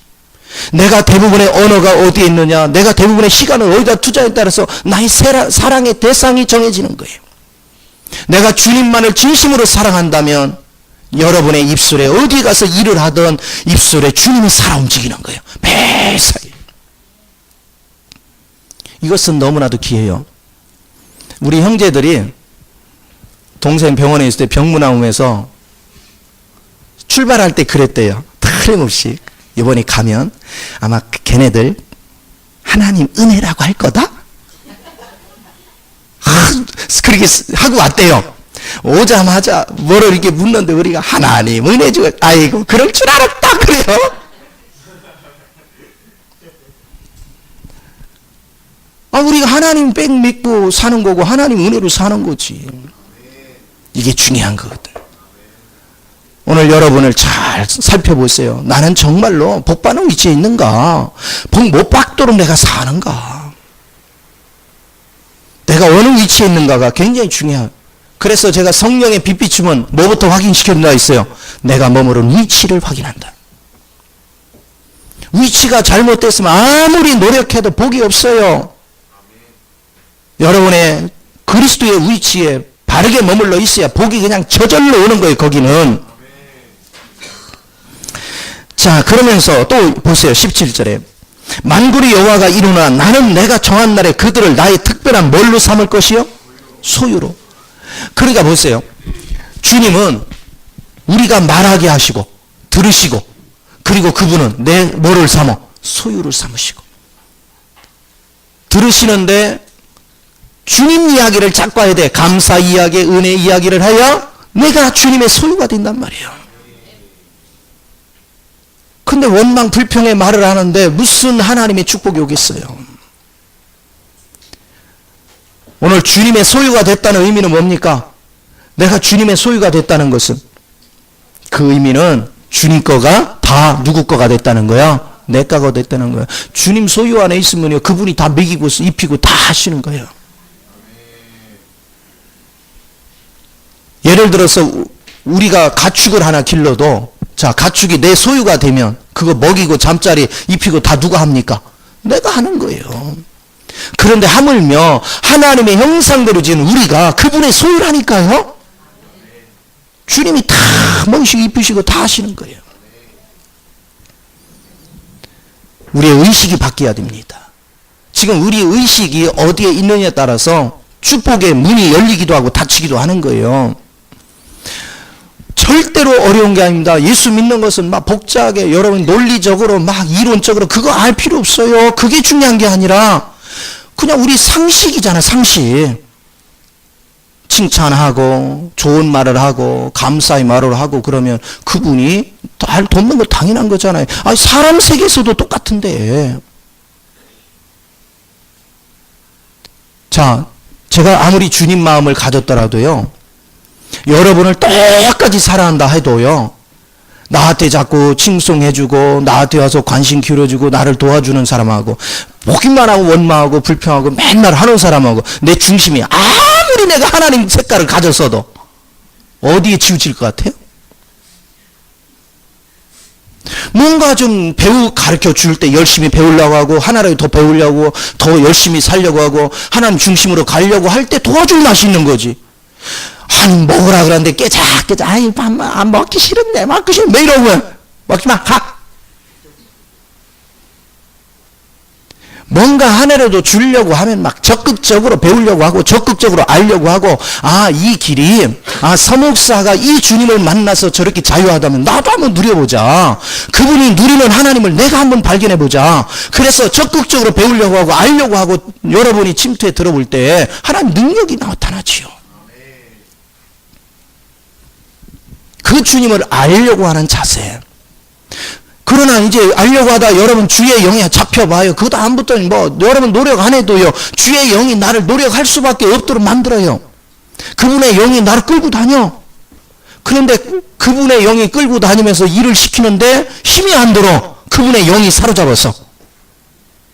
내가 대부분의 언어가 어디에 있느냐, 내가 대부분의 시간을 어디다 투자에 따라서 나의 사랑의 대상이 정해지는 거예요. 내가 주님만을 진심으로 사랑한다면 여러분의 입술에 어디 가서 일을 하든 입술에 주님이 살아 움직이는 거예요. 매사에. 이것은 너무나도 귀해요. 우리 형제들이 동생 병원에 있을 때 병문안에서 출발할 때 그랬대요. 틀림없이 이번에 가면 아마 걔네들 하나님 은혜라고 할 거다? 그렇게 하고 왔대요. 오자마자 뭐를 이렇게 묻는데 우리가 하나님 은혜 주고, 아이고 그럴 줄 알았다 그래요. 우리가 하나님 백 믿고 사는 거고 하나님 은혜로 사는 거지. 이게 중요한 거거든. 오늘 여러분을 잘 살펴보세요. 나는 정말로 복받는 위치에 있는가? 복 못 받도록 내가 사는가? 내가 어느 위치에 있는가가 굉장히 중요해요. 그래서 제가 성령의 빛비춤은 뭐부터 확인시켜준다 했어요? 내가 머무른 위치를 확인한다. 위치가 잘못됐으면 아무리 노력해도 복이 없어요. 여러분의 그리스도의 위치에 바르게 머물러 있어야 복이 그냥 저절로 오는 거예요. 거기는. 자, 그러면서 또 보세요. 17절에 만군의 여호와가 이루나 나는 내가 정한 날에 그들을 나의 특별한 뭘로 삼을 것이요? 소유로. 그러니까 보세요. 주님은 우리가 말하게 하시고 들으시고, 그리고 그분은 내 뭐를 삼어? 소유를 삼으시고. 들으시는데 주님 이야기를 자꾸 해야 돼. 감사 이야기, 은혜 이야기를 해야 내가 주님의 소유가 된단 말이에요. 근데 원망 불평의 말을 하는데 무슨 하나님의 축복이 오겠어요? 오늘 주님의 소유가 됐다는 의미는 뭡니까? 내가 주님의 소유가 됐다는 것은, 그 의미는 주님 거가 다 누구 거가 됐다는 거야? 내 거가 됐다는 거야. 주님 소유 안에 있으면요, 그분이 다 먹이고 입히고 다 하시는 거예요. 예를 들어서 우리가 가축을 하나 길러도, 자, 가축이 내 소유가 되면 그거 먹이고 잠자리 입히고 다 누가 합니까? 내가 하는 거예요. 그런데 하물며 하나님의 형상대로 지은 우리가 그분의 소유라니까요. 주님이 다 먹이시고 입히시고 다 하시는 거예요. 우리의 의식이 바뀌어야 됩니다. 지금 우리 의식이 어디에 있느냐에 따라서 축복의 문이 열리기도 하고 닫히기도 하는 거예요. 절대로 어려운 게 아닙니다. 예수 믿는 것은 막 복잡하게 여러분 논리적으로 막 이론적으로 그거 알 필요 없어요. 그게 중요한 게 아니라 그냥 우리 상식이잖아. 상식. 칭찬하고 좋은 말을 하고 감사의 말을 하고 그러면 그분이 돕는 거 당연한 거잖아요. 아니, 사람 세계에서도 똑같은데. 자, 제가 아무리 주님 마음을 가졌더라도요, 여러분을 똑같이 사랑한다 해도요, 나한테 자꾸 칭송해주고 나한테 와서 관심 기울여주고 나를 도와주는 사람하고 보기만 하고 원망하고 불평하고 맨날 하는 사람하고 내 중심이 아무리 내가 하나님 색깔을 가졌어도 어디에 치우칠 것 같아요? 뭔가 좀 가르쳐 줄 때 열심히 배우려고 하고 하나라도 더 배우려고 더 열심히 살려고 하고 하나님 중심으로 가려고 할 때 도와줄 맛이 있는 거지. 아니, 먹으라 그러는데 깨작깨작, 아이, 안 먹기 싫은데, 먹기 싫은데, 왜 이러고, 먹지 마, 가! 뭔가 하나라도 주려고 하면 막 적극적으로 배우려고 하고, 적극적으로 알려고 하고, 이 길이, 서목사가 이 주님을 만나서 저렇게 자유하다면 나도 한번 누려보자. 그분이 누리는 하나님을 내가 한번 발견해보자. 그래서 적극적으로 배우려고 하고, 알려고 하고, 여러분이 침투에 들어볼 때, 하나님 능력이 나타나지요. 그 주님을 알려고 하는 자세. 그러나 이제 알려고 하다 여러분 주의 영에 잡혀봐요. 그 다음부터는 여러분 노력 안 해도요, 주의 영이 나를 노력할 수밖에 없도록 만들어요. 그분의 영이 나를 끌고 다녀. 그런데 그분의 영이 끌고 다니면서 일을 시키는데 힘이 안 들어. 그분의 영이 사로잡아서.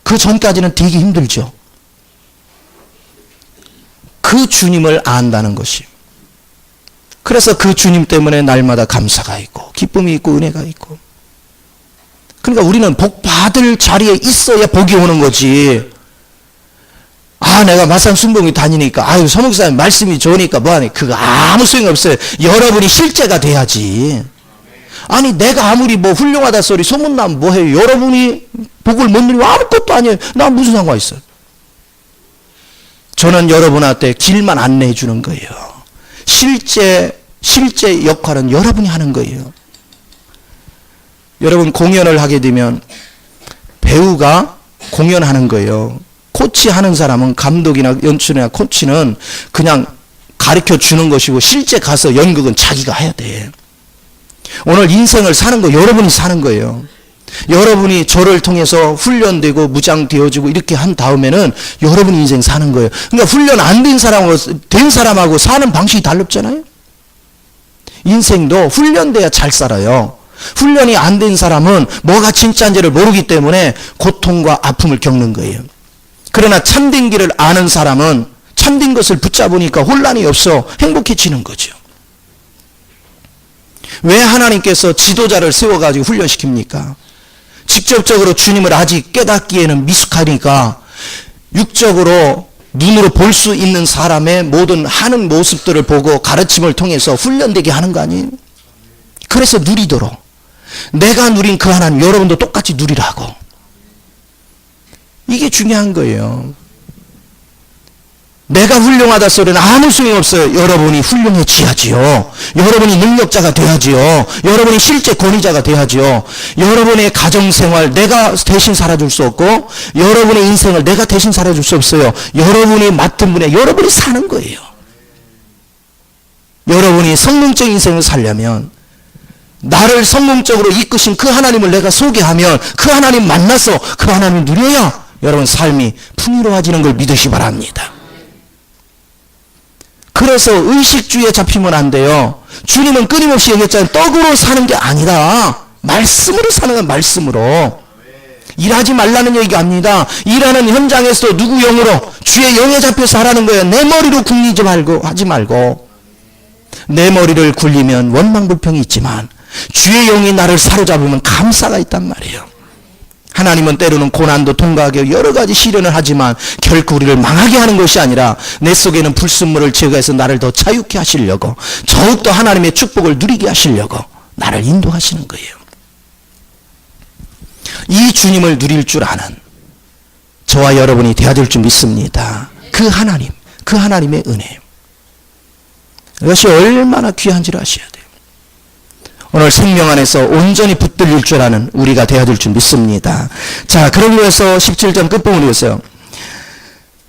그 전까지는 되게 힘들죠. 그 주님을 안다는 것이. 그래서 그 주님 때문에 날마다 감사가 있고 기쁨이 있고 은혜가 있고. 그러니까 우리는 복 받을 자리에 있어야 복이 오는 거지. 아, 내가 마산 순복이 다니니까, 아유, 서목사님 말씀이 좋으니까 뭐하니? 그거 아무 소용이 없어요. 여러분이 실제가 돼야지. 아니, 내가 아무리 뭐 훌륭하다 소리 소문나면 뭐해요? 여러분이 복을 못 누리면 아무것도 아니에요. 나 무슨 상관 있어요? 저는 여러분한테 길만 안내해 주는 거예요. 실제 역할은 여러분이 하는 거예요. 여러분 공연을 하게 되면 배우가 공연하는 거예요. 코치하는 사람은 감독이나 연출이나 코치는 그냥 가르쳐 주는 것이고 실제 가서 연극은 자기가 해야 돼. 오늘 인생을 사는 거 여러분이 사는 거예요. 여러분이 저를 통해서 훈련되고 무장되어지고 이렇게 한 다음에는 여러분 인생 사는 거예요. 그러니까 훈련 안 된 사람하고 된 사람하고 사는 방식이 달랐잖아요. 인생도 훈련돼야 잘 살아요. 훈련이 안 된 사람은 뭐가 진짜인지를 모르기 때문에 고통과 아픔을 겪는 거예요. 그러나 참된 길을 아는 사람은 참된 것을 붙잡으니까 혼란이 없어 행복해지는 거죠. 왜 하나님께서 지도자를 세워가지고 훈련시킵니까? 직접적으로 주님을 아직 깨닫기에는 미숙하니까 육적으로 눈으로 볼 수 있는 사람의 모든 하는 모습들을 보고 가르침을 통해서 훈련되게 하는 거 아니에요? 그래서 누리도록 내가 누린 그 하나님 여러분도 똑같이 누리라고. 이게 중요한 거예요. 내가 훌륭하다 소리는 아무 소용이 없어요. 여러분이 훌륭해져야지요. 여러분이 능력자가 돼야지요. 여러분이 실제 권위자가 돼야지요. 여러분의 가정생활 내가 대신 살아줄 수 없고 여러분의 인생을 내가 대신 살아줄 수 없어요. 여러분이 맡은 분야 여러분이 사는 거예요. 여러분이 성공적 인생을 살려면 나를 성공적으로 이끄신 그 하나님을 내가 소개하면 그 하나님 만나서 그 하나님을 누려야 여러분 삶이 풍요로워지는 걸 믿으시 바랍니다. 그래서 의식주의에 잡히면 안 돼요. 주님은 끊임없이 얘기했잖아요. 떡으로 사는 게 아니라 말씀으로 사는 건 말씀으로. 일하지 말라는 얘기가 아닙니다. 일하는 현장에서 누구 영으로 주의 영에 잡혀서 하라는 거예요. 내 머리로 굴리지 말고 하지 말고. 내 머리를 굴리면 원망불평이 있지만 주의 영이 나를 사로잡으면 감사가 있단 말이에요. 하나님은 때로는 고난도 통과하게 여러 가지 시련을 하지만 결코 우리를 망하게 하는 것이 아니라 내 속에는 불순물을 제거해서 나를 더 자유케 하시려고 더욱더 하나님의 축복을 누리게 하시려고 나를 인도하시는 거예요. 이 주님을 누릴 줄 아는 저와 여러분이 되어야 될 줄 믿습니다. 그 하나님, 그 하나님의 은혜. 이것이 얼마나 귀한지를 아셔야 돼요. 오늘 생명 안에서 온전히 붙들릴 줄 아는 우리가 되어야 될 줄 믿습니다. 자, 그러기 위해서 17절 끝부분을 보세요.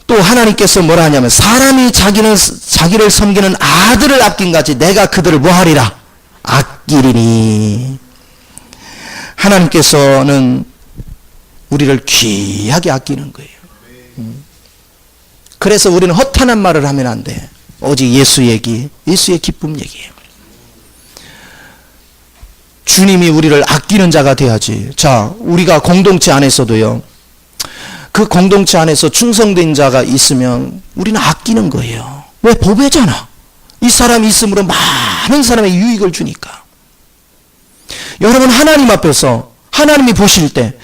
또 하나님께서 뭐라 하냐면 사람이 자기를 섬기는 아들을 아낀 같이 내가 그들을 뭐하리라? 아끼리니. 하나님께서는 우리를 귀하게 아끼는 거예요. 그래서 우리는 허탄한 말을 하면 안 돼. 오직 예수 얘기, 예수의 기쁨 얘기예요. 주님이 우리를 아끼는 자가 돼야지. 자, 우리가 공동체 안에서도요. 그 공동체 안에서 충성된 자가 있으면 우리는 아끼는 거예요. 왜? 보배잖아. 이 사람이 있음으로 많은 사람의 유익을 주니까. 여러분 하나님 앞에서 하나님이 보실 때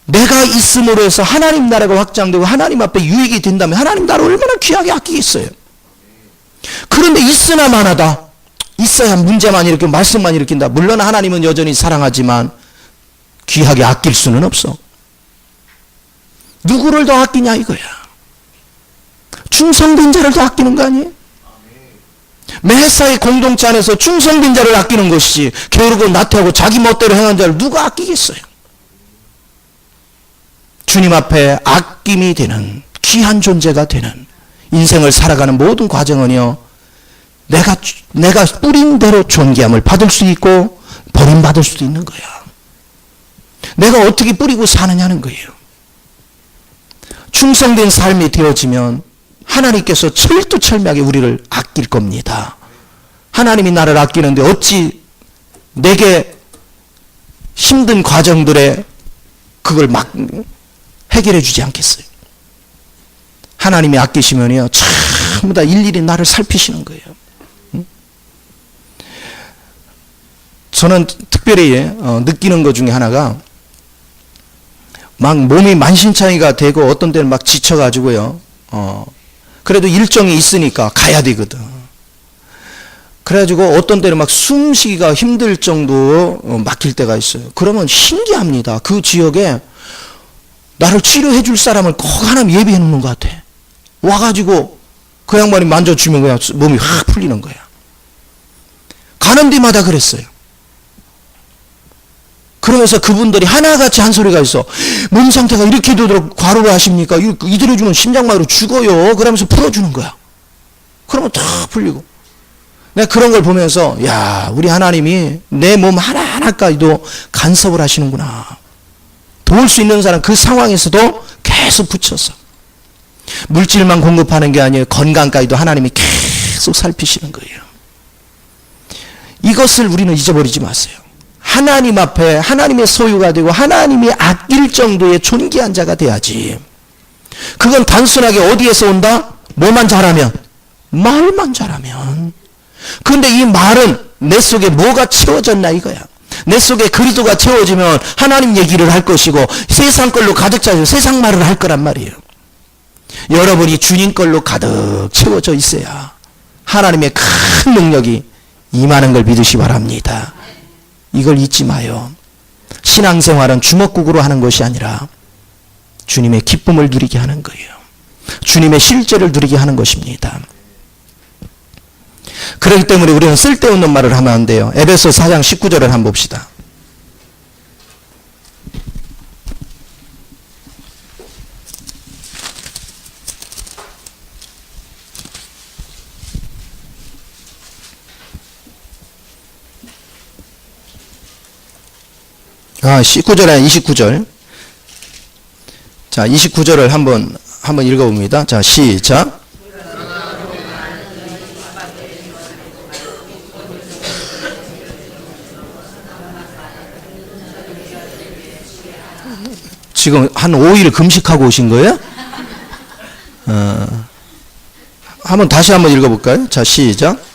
내가 있음으로 해서 하나님 나라가 확장되고 하나님 앞에 유익이 된다면 하나님 나라를 얼마나 귀하게 아끼겠어요. 그런데 있으나 마나다. 있어야 문제만 일으키고 말씀만 일으킨다. 물론 하나님은 여전히 사랑하지만 귀하게 아낄 수는 없어. 누구를 더 아끼냐 이거야. 충성된 자를 더 아끼는 거 아니에요? 매사의 공동체 안에서 충성된 자를 아끼는 것이지 게으르고 나태하고 자기 멋대로 행한 자를 누가 아끼겠어요? 주님 앞에 아낌이 되는 귀한 존재가 되는 인생을 살아가는 모든 과정은요. 내가 뿌린 대로 존귀함을 받을 수 있고 버림받을 수도 있는 거야. 내가 어떻게 뿌리고 사느냐는 거예요. 충성된 삶이 되어지면 하나님께서 철두철미하게 우리를 아낄 겁니다. 하나님이 나를 아끼는데 어찌 내게 힘든 과정들에 그걸 막 해결해 주지 않겠어요? 하나님이 아끼시면요, 전부 다 일일이 나를 살피시는 거예요. 저는 특별히 느끼는 것 중에 하나가, 막 몸이 만신창이가 되고 어떤 때는 막 지쳐가지고요, 그래도 일정이 있으니까 가야 되거든. 그래가지고 어떤 때는 막 숨쉬기가 힘들 정도로 막힐 때가 있어요. 그러면 신기합니다. 그 지역에 나를 치료해 줄 사람을 꼭 하나 예비해 놓는 것 같아. 와가지고 그 양반이 만져주면 그냥 몸이 확 풀리는 거야. 가는 데마다 그랬어요. 그러면서 그분들이 하나같이 한 소리가 있어. 몸 상태가 이렇게 되도록 과로를 하십니까? 이대로 주면 심장마비로 죽어요. 그러면서 풀어주는 거야. 그러면 다 풀리고. 내가 그런 걸 보면서, 야, 우리 하나님이 내 몸 하나하나까지도 간섭을 하시는구나. 도울 수 있는 사람 그 상황에서도 계속 붙여서. 물질만 공급하는 게 아니에요. 건강까지도 하나님이 계속 살피시는 거예요. 이것을 우리는 잊어버리지 마세요. 하나님 앞에 하나님의 소유가 되고 하나님이 아낄 정도의 존귀한 자가 돼야지. 그건 단순하게 어디에서 온다? 뭐만 잘하면? 말만 잘하면. 그런데 이 말은 내 속에 뭐가 채워졌나 이거야. 내 속에 그리스도가 채워지면 하나님 얘기를 할 것이고 세상 걸로 가득 차서 세상 말을 할 거란 말이에요. 여러분이 주님 걸로 가득 채워져 있어야 하나님의 큰 능력이 임하는 걸 믿으시 바랍니다. 이걸 잊지 마요. 신앙생활은 주먹국으로 하는 것이 아니라 주님의 기쁨을 누리게 하는 거예요. 주님의 실제를 누리게 하는 것입니다. 그렇기 때문에 우리는 쓸데없는 말을 하면 안 돼요. 에베소 4장 19절을 한번 봅시다. 아, 19절 아니라 29절. 자, 29절을 한번 읽어봅니다. 자, 시작. 지금 한 5일 금식하고 오신 거예요? 다시 한번 읽어볼까요? 자, 시작.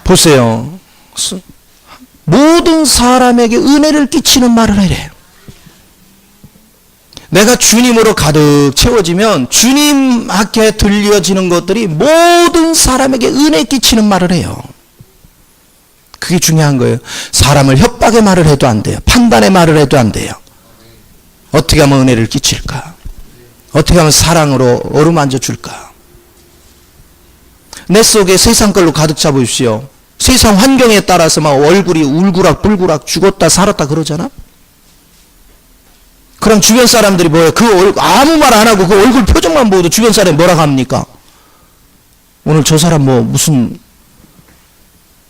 보세요. 모든 사람에게 은혜를 끼치는 말을 해래. 내가 주님으로 가득 채워지면 주님께 들려지는 것들이 모든 사람에게 은혜 끼치는 말을 해요. 그게 중요한 거예요. 사람을 협박의 말을 해도 안 돼요. 판단의 말을 해도 안 돼요. 어떻게 하면 은혜를 끼칠까? 어떻게 하면 사랑으로 어루만져 줄까? 내 속에 세상 걸로 가득 차 보십시오. 세상 환경에 따라서 막 얼굴이 울구락불구락 죽었다 살았다 그러잖아. 그럼 주변 사람들이 뭐예요? 아무 말 안 하고 그 얼굴 표정만 보고도 주변 사람이 뭐라고 합니까? 오늘 저 사람 무슨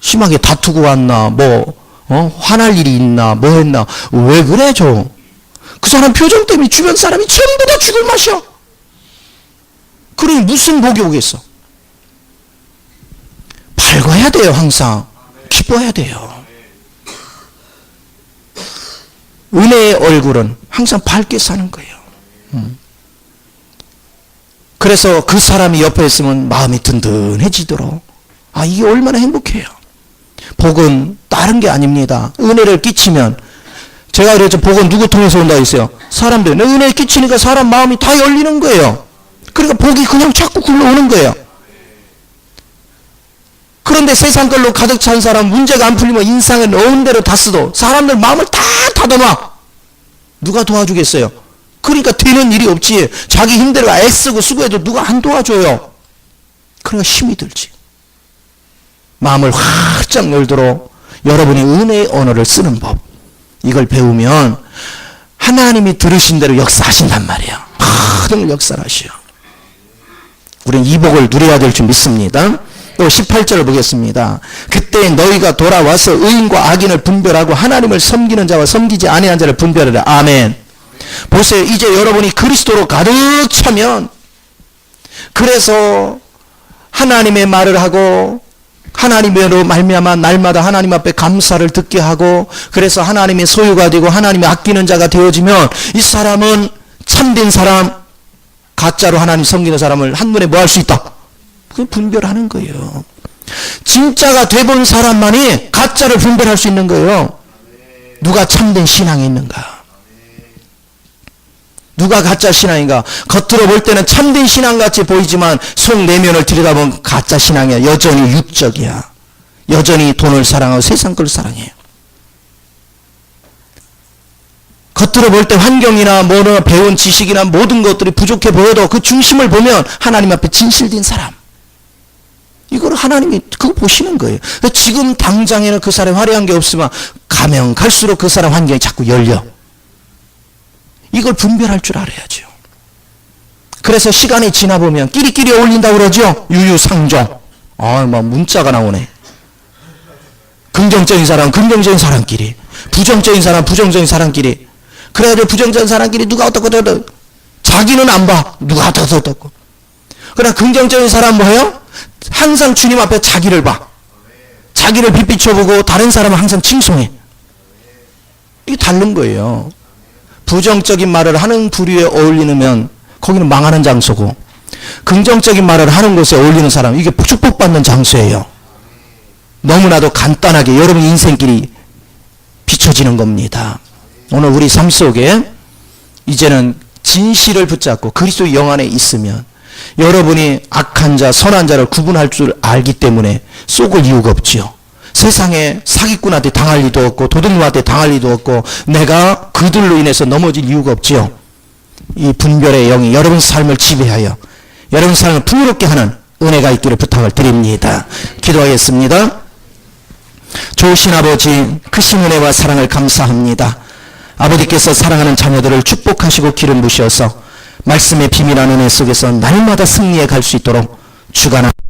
심하게 다투고 왔나? 화날 일이 있나? 뭐 했나? 왜 그래 그 사람 표정 때문에 주변 사람이 전부 다 죽을 맛이야. 그러니 무슨 복이 오겠어? 밝아야 돼요. 항상 기뻐해야 돼요. 은혜의 얼굴은 항상 밝게 사는 거예요. 그래서 그 사람이 옆에 있으면 마음이 든든해지도록, 이게 얼마나 행복해요. 복은 다른 게 아닙니다. 은혜를 끼치면, 제가 그랬죠. 복은 누구 통해서 온다 했어요? 사람들. 은혜 끼치니까 사람 마음이 다 열리는 거예요. 그러니까 복이 그냥 자꾸 굴러오는 거예요. 그런데 세상 걸로 가득 찬 사람, 문제가 안 풀리면 인상을 넣은 대로 다 쓰도 사람들 마음을 다 닫아놔. 누가 도와주겠어요? 그러니까 되는 일이 없지. 자기 힘대로 애쓰고 수고해도 누가 안 도와줘요. 그러니까 힘이 들지. 마음을 활짝 열도록 여러분이 은혜의 언어를 쓰는 법, 이걸 배우면 하나님이 들으신 대로 역사하신단 말이에요. 큰 역사를 하시오. 우리는 이 복을 누려야 될 줄 믿습니다. 또 18절을 보겠습니다. 그때 너희가 돌아와서 의인과 악인을 분별하고 하나님을 섬기는 자와 섬기지 아니한 자를 분별하라. 아멘. 보세요. 이제 여러분이 그리스도로 가득 차면, 그래서 하나님의 말을 하고 하나님으로 말미암아 날마다 하나님 앞에 감사를 듣게 하고 그래서 하나님의 소유가 되고 하나님이 아끼는 자가 되어지면 이 사람은 참된 사람, 가짜로 하나님 섬기는 사람을 한눈에 뭐 할 수 있다? 그게 분별하는 거예요. 진짜가 돼본 사람만이 가짜를 분별할 수 있는 거예요. 누가 참된 신앙이 있는가? 누가 가짜 신앙인가? 겉으로 볼 때는 참된 신앙같이 보이지만 속 내면을 들여다보면 가짜 신앙이야. 여전히 육적이야. 여전히 돈을 사랑하고 세상 걸 사랑해요. 겉으로 볼 때 환경이나 뭐나 배운 지식이나 모든 것들이 부족해 보여도 그 중심을 보면 하나님 앞에 진실된 사람. 이걸 하나님이 그거 보시는 거예요. 지금 당장에는 그 사람이 화려한 게 없으면 가면 갈수록 그 사람 환경이 자꾸 열려. 이걸 분별할 줄 알아야죠. 그래서 시간이 지나보면 끼리끼리 어울린다고 그러죠. 유유상종. 막 문자가 나오네. 긍정적인 사람 긍정적인 사람끼리, 부정적인 사람 부정적인 사람끼리. 그래가지고 부정적인 사람끼리 누가 어떻고 자기는 안 봐. 누가 어떻고. 그러나 긍정적인 사람 뭐예요? 항상 주님 앞에 자기를 봐. 자기를 빛비춰보고 다른 사람은 항상 칭송해. 이게 다른 거예요. 부정적인 말을 하는 부류에 어울리면 거기는 망하는 장소고, 긍정적인 말을 하는 곳에 어울리는 사람, 이게 축복받는 장소예요. 너무나도 간단하게 여러분 인생길이 비춰지는 겁니다. 오늘 우리 삶 속에 이제는 진실을 붙잡고 그리스도의 영 안에 있으면 여러분이 악한 자, 선한 자를 구분할 줄 알기 때문에 속을 이유가 없지요. 세상에 사기꾼한테 당할 리도 없고 도둑놈한테 당할 리도 없고 내가 그들로 인해서 넘어질 이유가 없지요. 이 분별의 영이 여러분 삶을 지배하여 여러분 삶을 풍요롭게 하는 은혜가 있기를 부탁을 드립니다. 기도하겠습니다. 좋으신 아버지, 크신 은혜와 사랑을 감사합니다. 아버지께서 사랑하는 자녀들을 축복하시고 기름 부으셔서 말씀의 비밀한 은혜 속에서 날마다 승리해 갈 수 있도록 주관하옵소서.